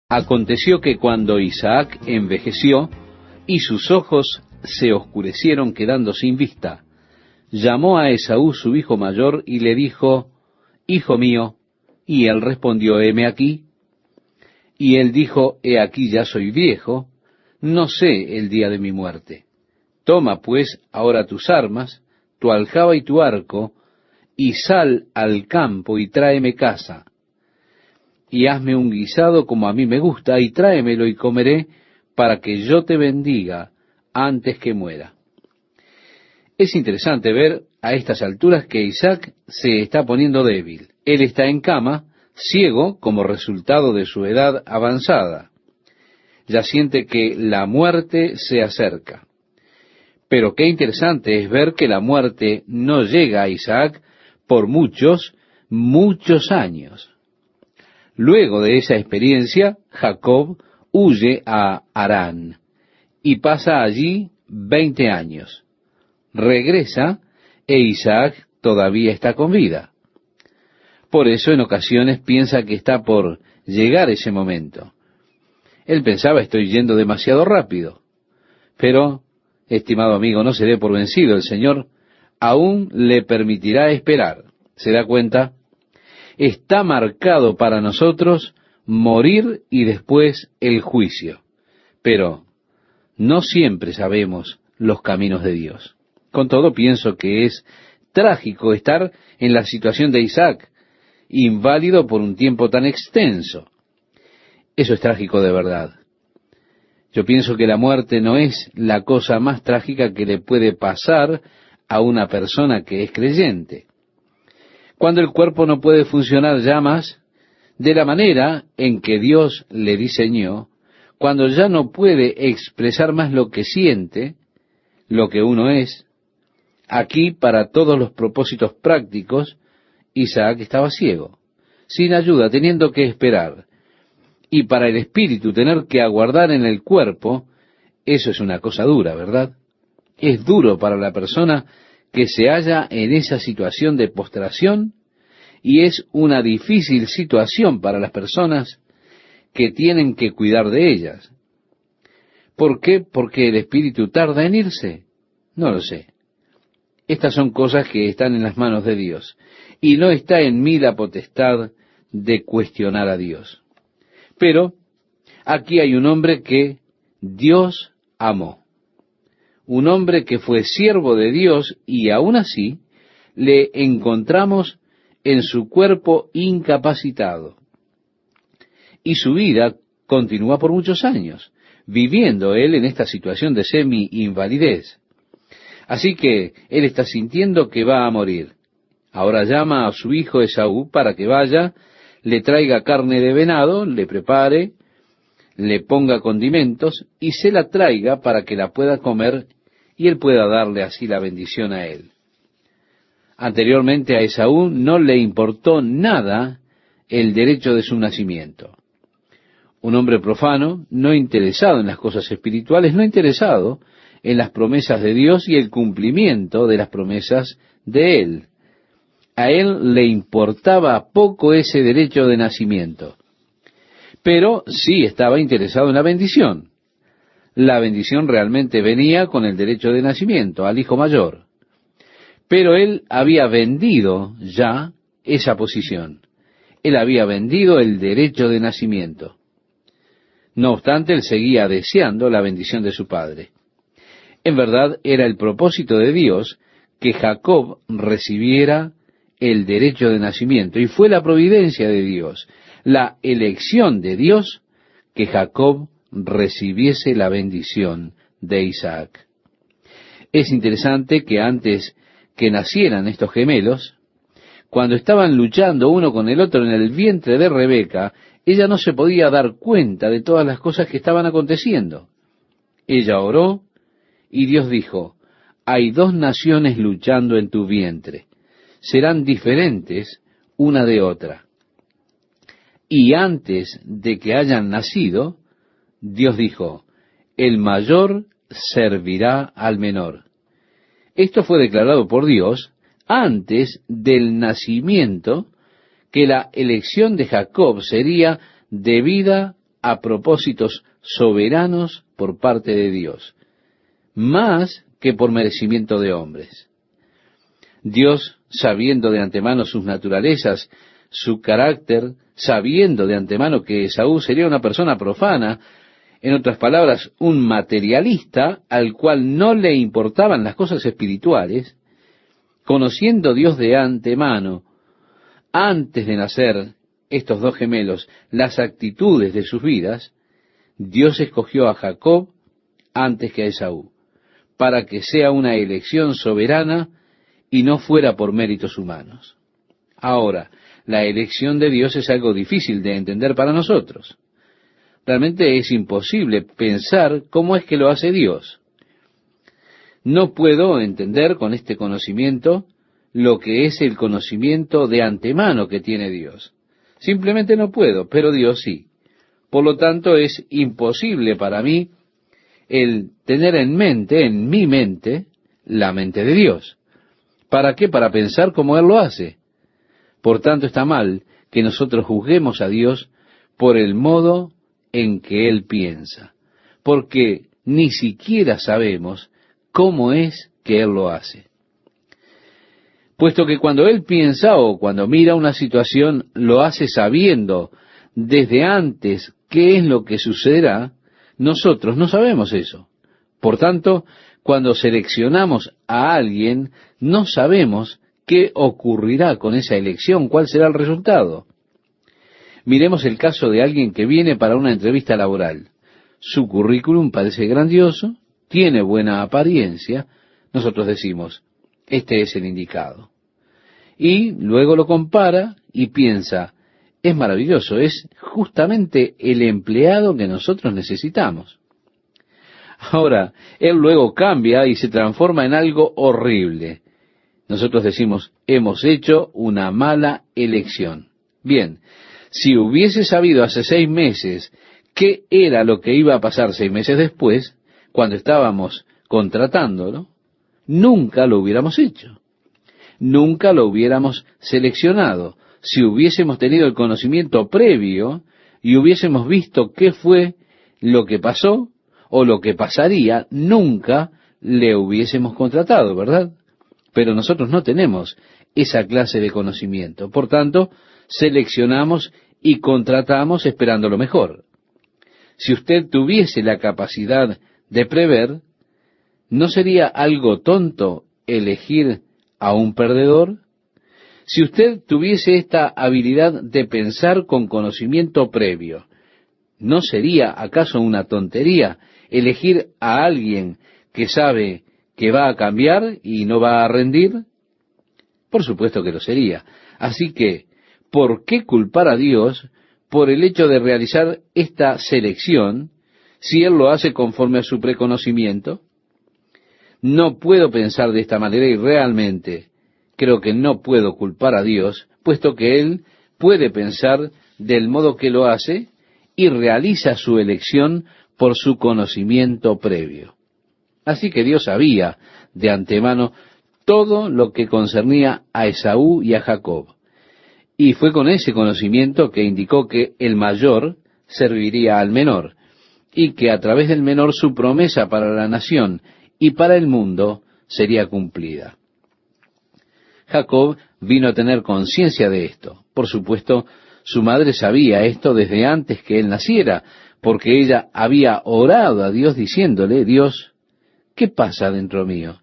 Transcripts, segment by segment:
Aconteció que cuando Isaac envejeció y sus ojos se oscurecieron quedando sin vista, llamó a Esaú su hijo mayor y le dijo, Hijo mío, y él respondió, heme aquí. Y él dijo, he aquí ya soy viejo, no sé el día de mi muerte. Toma pues ahora tus armas, tu aljaba y tu arco, y sal al campo y tráeme caza. Y hazme un guisado como a mí me gusta, y tráemelo y comeré, para que yo te bendiga antes que muera. Es interesante ver a estas alturas que Isaac se está poniendo débil. Él está en cama, ciego como resultado de su edad avanzada. Ya siente que la muerte se acerca. Pero qué interesante es ver que la muerte no llega a Isaac por muchos, muchos años. Luego de esa experiencia, Jacob huye a Harán y pasa allí 20 años. Regresa e Isaac todavía está con vida. Por eso en ocasiones piensa que está por llegar ese momento. Él pensaba, estoy yendo demasiado rápido. Pero, estimado amigo, no se dé por vencido. El Señor aún le permitirá esperar. ¿Se da cuenta? Está marcado para nosotros morir y después el juicio. Pero no siempre sabemos los caminos de Dios. Con todo, pienso que es trágico estar en la situación de Isaac, inválido por un tiempo tan extenso. Eso es trágico de verdad. Yo pienso que la muerte no es la cosa más trágica que le puede pasar a una persona que es creyente. Cuando el cuerpo no puede funcionar ya más de la manera en que Dios le diseñó, cuando ya no puede expresar más lo que siente, lo que uno es, aquí para todos los propósitos prácticos, Isaac estaba ciego, sin ayuda, teniendo que esperar. Y para el espíritu tener que aguardar en el cuerpo, eso es una cosa dura, ¿verdad? Es duro para la persona que se halla en esa situación de postración, y es una difícil situación para las personas que tienen que cuidar de ellas. ¿Por qué? ¿Porque el espíritu tarda en irse? No lo sé. Estas son cosas que están en las manos de Dios, y no está en mí la potestad de cuestionar a Dios. Pero aquí hay un hombre que Dios amó. Un hombre que fue siervo de Dios y aún así le encontramos en su cuerpo incapacitado. Y su vida continúa por muchos años, viviendo él en esta situación de semi-invalidez. Así que él está sintiendo que va a morir. Ahora llama a su hijo Esaú para que vaya, le traiga carne de venado, le prepare, le ponga condimentos y se la traiga para que la pueda comer y él pueda darle así la bendición a él. Anteriormente a Esaú no le importó nada el derecho de su nacimiento. Un hombre profano, no interesado en las cosas espirituales, no interesado en las promesas de Dios y el cumplimiento de las promesas de Él. A él le importaba poco ese derecho de nacimiento. Pero sí estaba interesado en la bendición. La bendición realmente venía con el derecho de nacimiento, al hijo mayor. Pero él había vendido ya esa posición. Él había vendido el derecho de nacimiento. No obstante, él seguía deseando la bendición de su padre. En verdad, era el propósito de Dios que Jacob recibiera el derecho de nacimiento, y fue la providencia de Dios, la elección de Dios, que Jacob recibiese la bendición de Isaac. Es interesante que antes que nacieran estos gemelos, cuando estaban luchando uno con el otro en el vientre de Rebeca, ella no se podía dar cuenta de todas las cosas que estaban aconteciendo. Ella oró y Dios dijo, hay dos naciones luchando en tu vientre, serán diferentes una de otra. Y antes de que hayan nacido, Dios dijo, el mayor servirá al menor. Esto fue declarado por Dios antes del nacimiento, que la elección de Jacob sería debida a propósitos soberanos por parte de Dios, más que por merecimiento de hombres. Dios, sabiendo de antemano sus naturalezas, su carácter, sabiendo de antemano que Esaú sería una persona profana, en otras palabras, un materialista al cual no le importaban las cosas espirituales, conociendo Dios de antemano, antes de nacer estos dos gemelos, las actitudes de sus vidas, Dios escogió a Jacob antes que a Esaú, para que sea una elección soberana y no fuera por méritos humanos. Ahora, la elección de Dios es algo difícil de entender para nosotros. Realmente es imposible pensar cómo es que lo hace Dios. No puedo entender con este conocimiento lo que es el conocimiento de antemano que tiene Dios. Simplemente no puedo, pero Dios sí. Por lo tanto, es imposible para mí el tener en mi mente, la mente de Dios. ¿Para qué? Para pensar como Él lo hace. Por tanto, está mal que nosotros juzguemos a Dios por el modo en que Él piensa, porque ni siquiera sabemos cómo es que Él lo hace. Puesto que cuando Él piensa o cuando mira una situación, lo hace sabiendo desde antes qué es lo que sucederá, nosotros no sabemos eso. Por tanto, cuando seleccionamos a alguien, no sabemos qué ocurrirá con esa elección, cuál será el resultado. Miremos el caso de alguien que viene para una entrevista laboral. Su currículum parece grandioso, tiene buena apariencia. Nosotros decimos, este es el indicado. Y luego lo compara y piensa, es maravilloso, es justamente el empleado que nosotros necesitamos. Ahora, él luego cambia y se transforma en algo horrible. Nosotros decimos, hemos hecho una mala elección. Bien, si hubiese sabido hace 6 meses qué era lo que iba a pasar 6 meses después, cuando estábamos contratándolo, nunca lo hubiéramos hecho. Nunca lo hubiéramos seleccionado. Si hubiésemos tenido el conocimiento previo y hubiésemos visto qué fue lo que pasó o lo que pasaría, nunca le hubiésemos contratado, ¿verdad? Pero nosotros no tenemos esa clase de conocimiento. Por tanto, seleccionamos y contratamos esperando lo mejor. Si usted tuviese la capacidad de prever, ¿no sería algo tonto elegir a un perdedor? Si usted tuviese esta habilidad de pensar con conocimiento previo, ¿no sería acaso una tontería elegir a alguien que sabe que va a cambiar y no va a rendir? Por supuesto que lo sería. Así que, ¿por qué culpar a Dios por el hecho de realizar esta selección si Él lo hace conforme a su preconocimiento? No puedo pensar de esta manera y realmente creo que no puedo culpar a Dios, puesto que Él puede pensar del modo que lo hace y realiza su elección por su conocimiento previo. Así que Dios sabía de antemano todo lo que concernía a Esaú y a Jacob. Y fue con ese conocimiento que indicó que el mayor serviría al menor, y que a través del menor su promesa para la nación y para el mundo sería cumplida. Jacob vino a tener conciencia de esto. Por supuesto, su madre sabía esto desde antes que él naciera, porque ella había orado a Dios diciéndole, Dios, ¿qué pasa dentro mío?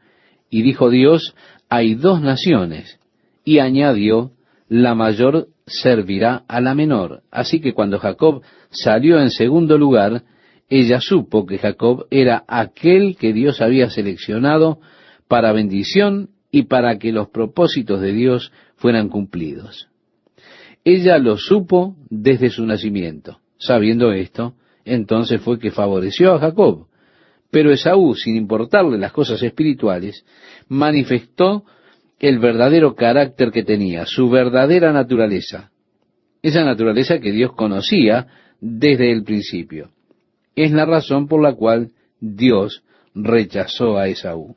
Y dijo Dios, hay 2 naciones. Y añadió, la mayor servirá a la menor. Así que cuando Jacob salió en segundo lugar, ella supo que Jacob era aquel que Dios había seleccionado para bendición y para que los propósitos de Dios fueran cumplidos. Ella lo supo desde su nacimiento. Sabiendo esto, entonces fue que favoreció a Jacob. Pero Esaú, sin importarle las cosas espirituales, manifestó el verdadero carácter que tenía, su verdadera naturaleza. Esa naturaleza que Dios conocía desde el principio. Es la razón por la cual Dios rechazó a Esaú.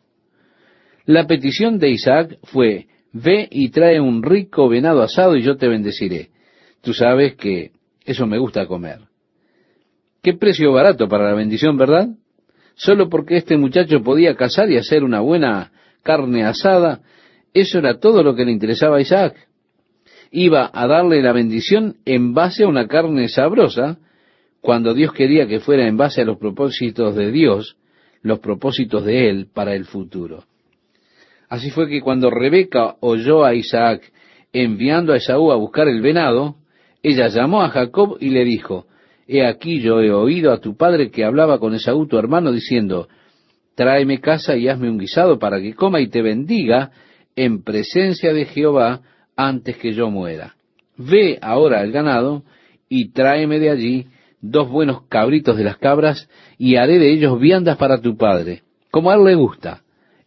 La petición de Isaac fue, ve y trae un rico venado asado y yo te bendeciré. Tú sabes que eso me gusta comer. Qué precio barato para la bendición, ¿verdad? Solo porque este muchacho podía cazar y hacer una buena carne asada, eso era todo lo que le interesaba a Isaac. Iba a darle la bendición en base a una carne sabrosa, cuando Dios quería que fuera en base a los propósitos de Dios, los propósitos de Él para el futuro. Así fue que cuando Rebeca oyó a Isaac enviando a Esaú a buscar el venado, ella llamó a Jacob y le dijo, he aquí yo he oído a tu padre que hablaba con Esaú tu hermano diciendo, tráeme caza y hazme un guisado para que coma y te bendiga en presencia de Jehová antes que yo muera. Ve ahora al ganado y tráeme de allí 2 buenos cabritos de las cabras y haré de ellos viandas para tu padre, como a él le gusta,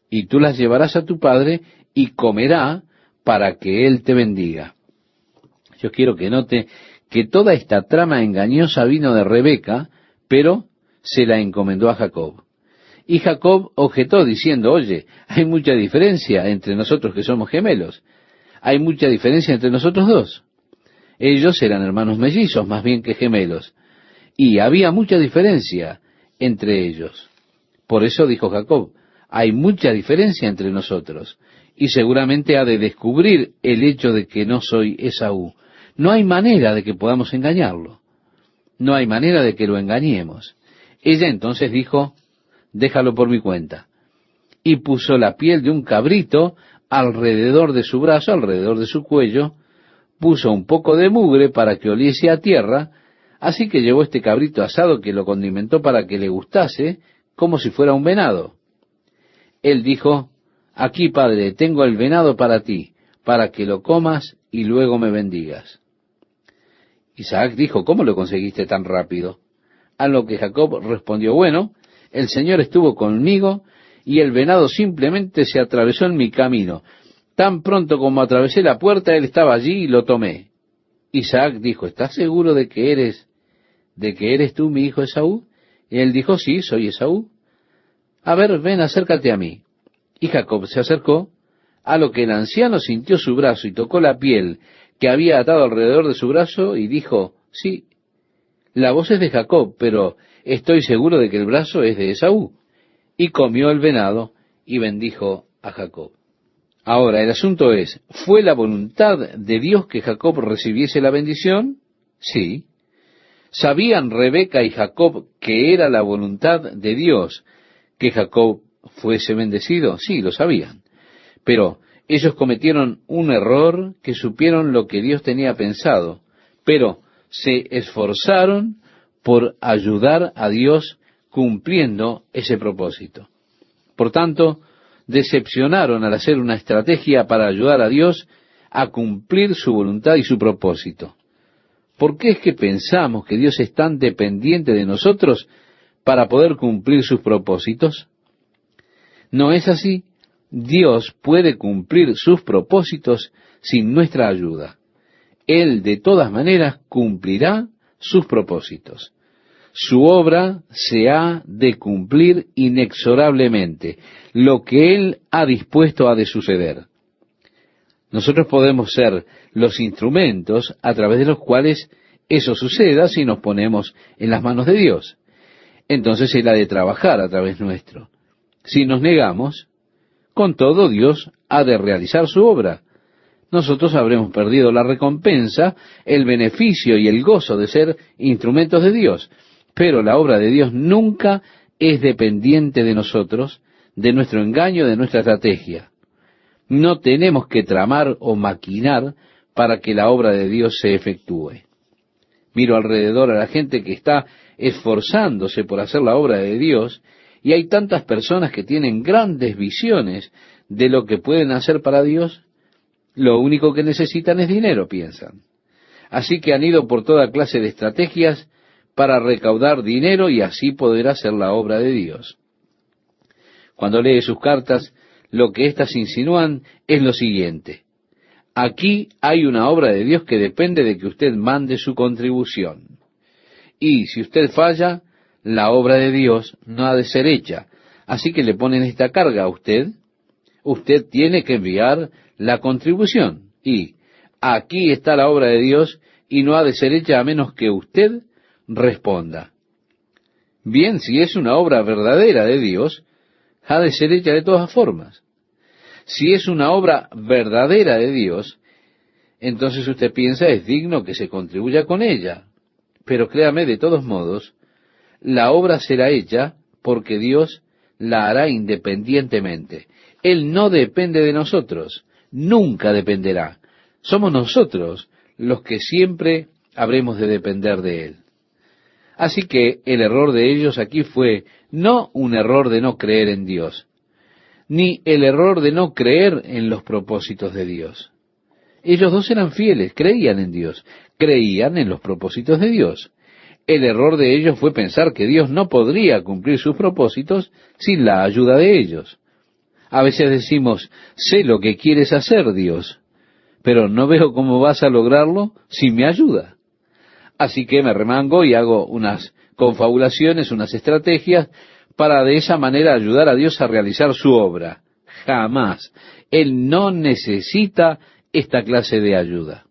y tú las llevarás a tu padre y comerá para que él te bendiga. Yo quiero que note que toda esta trama engañosa vino de Rebeca, pero se la encomendó a Jacob. Y Jacob objetó diciendo, oye, hay mucha diferencia entre nosotros que somos gemelos. Hay mucha diferencia entre nosotros dos. Ellos eran hermanos mellizos más bien que gemelos. Y había mucha diferencia entre ellos. Por eso dijo Jacob, hay mucha diferencia entre nosotros. Y seguramente ha de descubrir el hecho de que no soy Esaú. No hay manera de que podamos engañarlo. No hay manera de que lo engañemos. Ella entonces dijo, déjalo por mi cuenta. Y puso la piel de un cabrito alrededor de su brazo, alrededor de su cuello, puso un poco de mugre para que oliese a tierra, así que llevó este cabrito asado que lo condimentó para que le gustase, como si fuera un venado. Él dijo, aquí, padre, tengo el venado para ti, para que lo comas y luego me bendigas. Isaac dijo, ¿cómo lo conseguiste tan rápido? A lo que Jacob respondió, bueno, el Señor estuvo conmigo y el venado simplemente se atravesó en mi camino. Tan pronto como atravesé la puerta, él estaba allí y lo tomé. Isaac dijo, ¿estás seguro de que eres tú mi hijo Esaú? Y él dijo, sí, soy Esaú. A ver, ven, acércate a mí. Y Jacob se acercó, a lo que el anciano sintió su brazo y tocó la piel que había atado alrededor de su brazo y dijo, sí, la voz es de Jacob, pero estoy seguro de que el brazo es de Esaú. Y comió el venado y bendijo a Jacob. Ahora, el asunto es, ¿fue la voluntad de Dios que Jacob recibiese la bendición? Sí. ¿Sabían Rebeca y Jacob que era la voluntad de Dios que Jacob fuese bendecido? Sí, lo sabían. Pero ellos cometieron un error que supieron lo que Dios tenía pensado, pero se esforzaron por ayudar a Dios cumpliendo ese propósito. Por tanto, decepcionaron al hacer una estrategia para ayudar a Dios a cumplir su voluntad y su propósito. ¿Por qué es que pensamos que Dios es tan dependiente de nosotros para poder cumplir sus propósitos? No es así. Dios puede cumplir sus propósitos sin nuestra ayuda. Él de todas maneras cumplirá sus propósitos. Su obra se ha de cumplir inexorablemente. Lo que Él ha dispuesto ha de suceder. Nosotros podemos ser los instrumentos a través de los cuales eso suceda si nos ponemos en las manos de Dios. Entonces Él ha de trabajar a través nuestro. Si nos negamos, con todo Dios ha de realizar su obra. Nosotros habremos perdido la recompensa, el beneficio y el gozo de ser instrumentos de Dios. Pero la obra de Dios nunca es dependiente de nosotros, de nuestro engaño, de nuestra estrategia. No tenemos que tramar o maquinar para que la obra de Dios se efectúe. Miro alrededor a la gente que está esforzándose por hacer la obra de Dios, y hay tantas personas que tienen grandes visiones de lo que pueden hacer para Dios. Lo único que necesitan es dinero, piensan. Así que han ido por toda clase de estrategias para recaudar dinero y así poder hacer la obra de Dios. Cuando lee sus cartas, lo que éstas insinúan es lo siguiente: aquí hay una obra de Dios que depende de que usted mande su contribución. Y si usted falla, la obra de Dios no ha de ser hecha. Así que le ponen esta carga a usted. Usted tiene que enviar la contribución. Y aquí está la obra de Dios y no ha de ser hecha a menos que usted responda. Bien, si es una obra verdadera de Dios, ha de ser hecha de todas formas. Si es una obra verdadera de Dios, entonces usted piensa es digno que se contribuya con ella. Pero créame, de todos modos, la obra será hecha porque Dios la hará independientemente. Él no depende de nosotros, nunca dependerá. Somos nosotros los que siempre habremos de depender de Él. Así que el error de ellos aquí fue no un error de no creer en Dios, ni el error de no creer en los propósitos de Dios. Ellos dos eran fieles, creían en Dios, creían en los propósitos de Dios. El error de ellos fue pensar que Dios no podría cumplir sus propósitos sin la ayuda de ellos. A veces decimos, sé lo que quieres hacer, Dios, pero no veo cómo vas a lograrlo sin mi ayuda. Así que me remango y hago unas confabulaciones, unas estrategias, para de esa manera ayudar a Dios a realizar su obra. Jamás. Él no necesita esta clase de ayuda.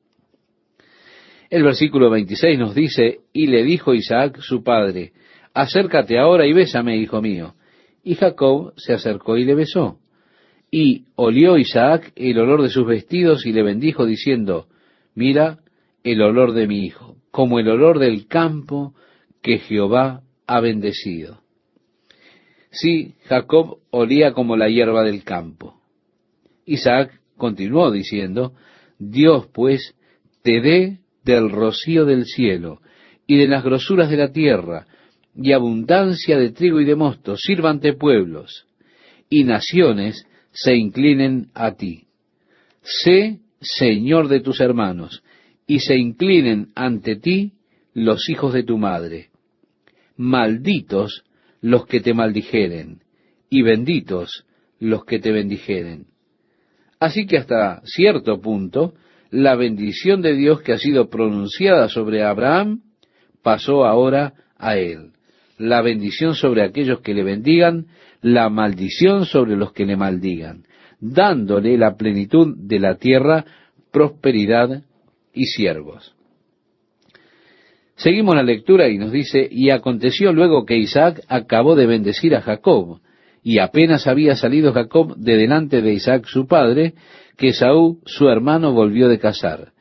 El versículo 26 nos dice, y le dijo Isaac su padre, acércate ahora y bésame, hijo mío. Y Jacob se acercó y le besó. Y olió Isaac el olor de sus vestidos y le bendijo diciendo, mira el olor de mi hijo, como el olor del campo que Jehová ha bendecido. Sí, Jacob olía como la hierba del campo. Isaac continuó diciendo, Dios pues te dé del rocío del cielo y de las grosuras de la tierra y abundancia de trigo y de mosto, sírvante pueblos y naciones se inclinen a ti. Sé Señor de tus hermanos y se inclinen ante ti los hijos de tu madre. Malditos los que te maldijeren y benditos los que te bendijeren. Así que hasta cierto punto, la bendición de Dios que ha sido pronunciada sobre Abraham pasó ahora a él. La bendición sobre aquellos que le bendigan, la maldición sobre los que le maldigan, dándole la plenitud de la tierra, prosperidad y siervos. Seguimos la lectura y nos dice, y aconteció luego que Isaac acabó de bendecir a Jacob, y apenas había salido Jacob de delante de Isaac su padre, que Esaú su hermano volvió de cazar.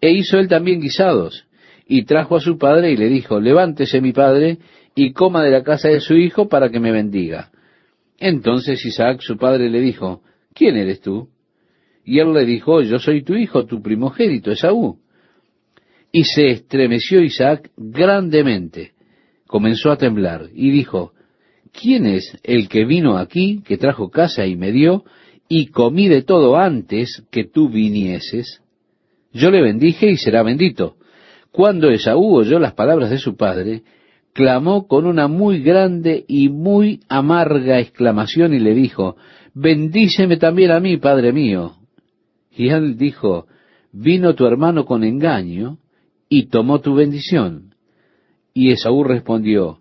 E hizo él también guisados, y trajo a su padre y le dijo, levántese mi padre, y coma de la casa de su hijo para que me bendiga. Entonces Isaac su padre le dijo, ¿quién eres tú? Y él le dijo, yo soy tu hijo, tu primogénito, Esaú. Y se estremeció Isaac grandemente, comenzó a temblar, y dijo, ¿quién es el que vino aquí, que trajo casa y me dio, y comí de todo antes que tú vinieses? Yo le bendije y será bendito. Cuando Esaú oyó las palabras de su padre, clamó con una muy grande y muy amarga exclamación y le dijo, bendíceme también a mí, padre mío. Y él dijo, vino tu hermano con engaño y tomó tu bendición. Y Esaú respondió,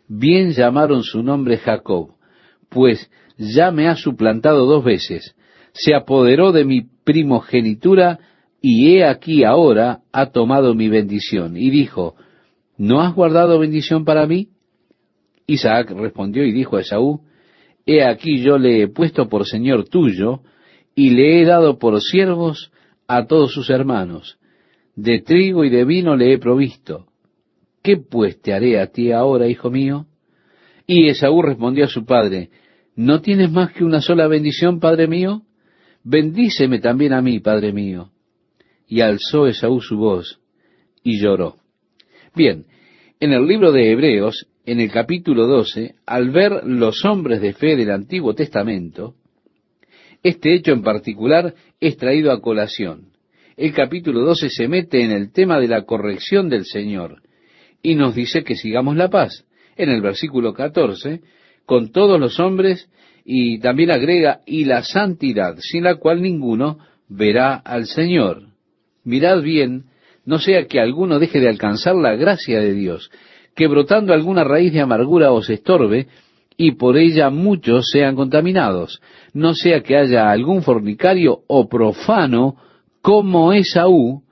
bien llamaron su nombre Jacob, pues ya me ha suplantado 2 veces, se apoderó de mi primogenitura, y he aquí ahora ha tomado mi bendición. Y dijo, ¿no has guardado bendición para mí? Isaac respondió y dijo a Esaú, he aquí yo le he puesto por señor tuyo, y le he dado por siervos a todos sus hermanos. De trigo y de vino le he provisto. ¿Qué pues te haré a ti ahora, hijo mío? Y Esaú respondió a su padre, ¿no tienes más que una sola bendición, padre mío? Bendíceme también a mí, padre mío. Y alzó Esaú su voz y lloró. Bien, en el libro de Hebreos, en el capítulo 12, al ver los hombres de fe del Antiguo Testamento, este hecho en particular es traído a colación. El capítulo 12 se mete en el tema de la corrección del Señor y nos dice que sigamos la paz. En el versículo 14, con todos los hombres, y también agrega, y la santidad, sin la cual ninguno verá al Señor. Mirad bien, no sea que alguno deje de alcanzar la gracia de Dios, que brotando alguna raíz de amargura os estorbe, y por ella muchos sean contaminados, no sea que haya algún fornicario o profano como Esaú,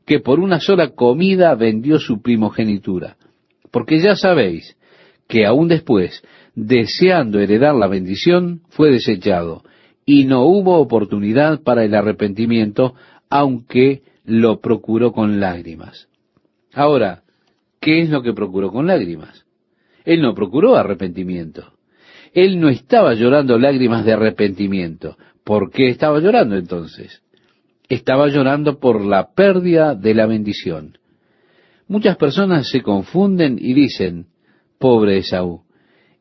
que por una sola comida vendió su primogenitura. Porque ya sabéis que aún después, deseando heredar la bendición, fue desechado, y no hubo oportunidad para el arrepentimiento, aunque lo procuró con lágrimas. Ahora, ¿qué es lo que procuró con lágrimas? Él no procuró arrepentimiento. Él no estaba llorando lágrimas de arrepentimiento. ¿Por qué estaba llorando entonces? Estaba llorando por la pérdida de la bendición. Muchas personas se confunden y dicen, pobre Esaú,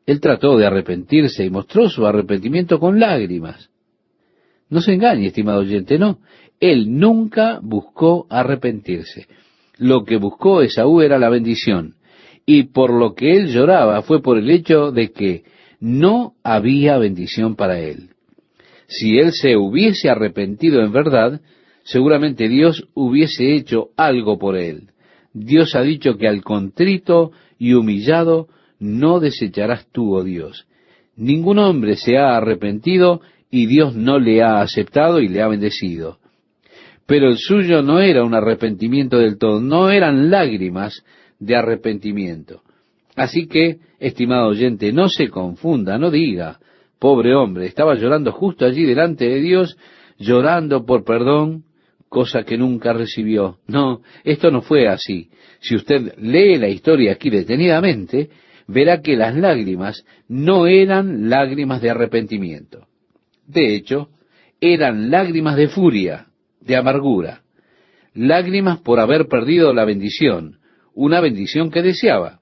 él trató de arrepentirse y mostró su arrepentimiento con lágrimas. No se engañe, estimado oyente, no. Él nunca buscó arrepentirse. Lo que buscó Esaú era la bendición. Y por lo que él lloraba fue por el hecho de que no había bendición para él. Si él se hubiese arrepentido en verdad, seguramente Dios hubiese hecho algo por él. Dios ha dicho que al contrito y humillado no desecharás tú, oh Dios. Ningún hombre se ha arrepentido y Dios no le ha aceptado y le ha bendecido. Pero el suyo no era un arrepentimiento del todo, no eran lágrimas de arrepentimiento. Así que, estimado oyente, no se confunda, no diga, pobre hombre, estaba llorando justo allí delante de Dios, llorando por perdón, cosa que nunca recibió. No, esto no fue así. Si usted lee la historia aquí detenidamente, verá que las lágrimas no eran lágrimas de arrepentimiento. De hecho, eran lágrimas de furia, de amargura, lágrimas por haber perdido la bendición, una bendición que deseaba.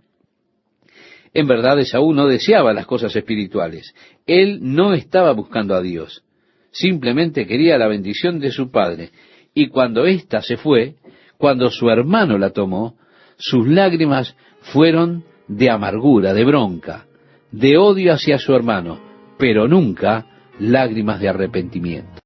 En verdad, Esaú no deseaba las cosas espirituales. Él no estaba buscando a Dios. Simplemente quería la bendición de su padre. Y cuando ésta se fue, cuando su hermano la tomó, sus lágrimas fueron de amargura, de bronca, de odio hacia su hermano, pero nunca lágrimas de arrepentimiento.